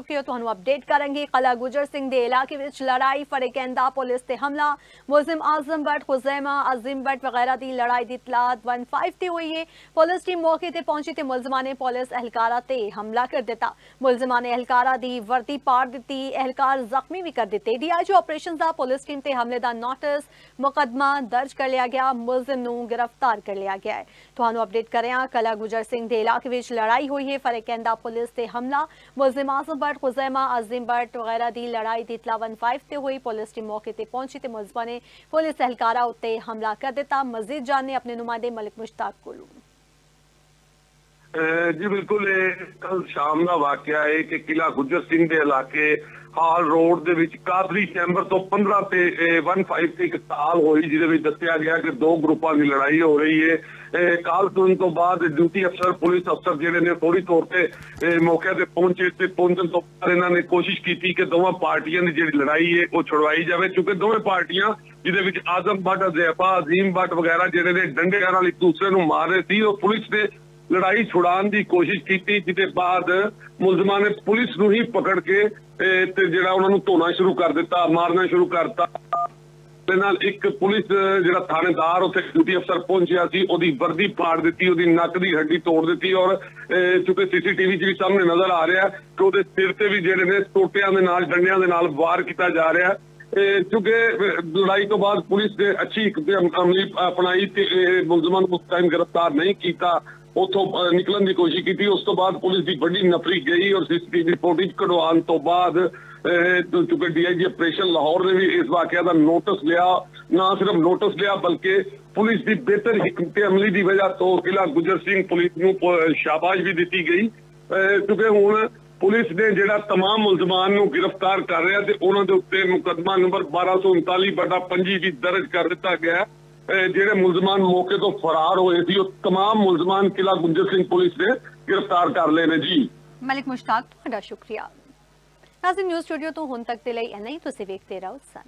चुकी हो, तुहानू अपडेट करेंगे। कला गुजर सिंह दे इलाके विच लड़ाई, फरेकंदा पुलिस ते हमला, मुलजिम आजम भट्ट, खुजैमा, अजीम भट्ट वगैरह की लड़ाई की इतलात 15 ते हुई है। पुलिस टीम मौके ते पहुंची ते मुलजिमा ने पुलिस एहलकारा ते हमला कर दिता। मुलजिमा ने एहलकारा दी वर्दी पाड़ दी, एहलकार जख्मी भी कर दिते। DIG ऑपरेशन का पुलिस टीम ते हमले का नोटिस मुकदमा दर्ज कर लिया गया, मुलजिम नू गिरफ्तार कर लिया गया है। तुहानू अपडेट करें, कला गुजर सिंह दे इलाके विच लड़ाई हुई है, फरेकंदा पुलिस ते हमला, मुलजिम आजम भट्ट, खुजैमा, अजीम भट्ट वगैरह की लड़ाई की इतला 15 ते हुई। पुलिस टीम मौके ते पहुंची ते मुलजिमा ने पुलिस एहलकारा उत्ते हमला कर दिता। मजीद जानने अपने नुमाइंदे मलिक मुश्ताक कोलू। जी बिल्कुल, कल शाम का वाकया है कि किला गुजर सिंह के इलाके हाल रोड दे विच कादरी चैंबर तो 15 ते 15 ते एक काल हुई, जिहदे दस्सिया गया कि दो ग्रुपों की लड़ाई हो रही है। काल सुनने तो बाद ड्यूटी अफसर, पुलिस अफसर जिहड़े ने फौरी तौर पर मौके पर पहुंचे ते पहुंचण तो बाद इन्होंने कोशिश की कि दोवां पार्टियां की जिहड़ी लड़ाई है वो छुड़वाई जाए, क्योंकि दोवें पार्टियां जिहदे विच आजम भट्ट, अजैफा, अजीम भट्ट वगैरह जिहड़े ने डंडे नाल एक दूसरे नूं मार रहे सी, और पुलिस ने लड़ाई छुड़ाने की कोशिश की, जिसके बाद मुलजिमा ने पुलिस नूं ही पकड़ के ते जिहड़ा उन्हां नूं धोना शुरू कर दिता, मारना शुरू करता। ते नाल एक पुलिस जिहड़ा थानेदार उत्थे ड्यूटी अफसर पहुंचिया सी, ओदी वर्दी पाड़ दी, ओदी नक दी हड्डी तोड़ दी, और चूंकि CCTV च भी सामने नजर आ रहा है कि ओदे सिर ते भी जिहड़े ने टोटियां दे नाल, डंडियां दे नाल वार किया जा रहा है। चूंकि लड़ाई तो बाद पुलिस ने अच्छी अमली अपनाई ते मुलजिमा नूं उस टाइम गिरफ्तार नहीं किया, उतों निकलने की कोशिश की। उस तो बाद पुलिस की बड़ी नफरी गई और CCTV फुटेज कढ़वाने तो बाद चूंकि DIG ऑपरेशन लाहौर ने भी इस वाकया का नोटिस लिया, ना सिर्फ नोटिस लिया बल्कि पुलिस की बेहतर हिकमत अमली की वजह तो किला गुजर सिंह पुलिस को शाबाश भी दी गई, क्योंकि हुण पुलिस ने जिहड़ा तमाम मुलजमान नूं गिरफ्तार कर रहा है, उन्हां दे उत्ते मुकदमा नंबर 1239/25 भी दर्ज कर दिता गया। जेडे मुलजमान मौके तो फरार हुए थे, तमाम मुलजमान किला गुजर सिंह पुलिस ने गिरफ्तार कर लेने। जी मलिक मुश्ताक, तुहाडा शुक्रिया। नाज़रीन, न्यूज़ स्टूडियो तो हुण तक दे लई इन्ना ही। तुसीं वेखदे रहो सन।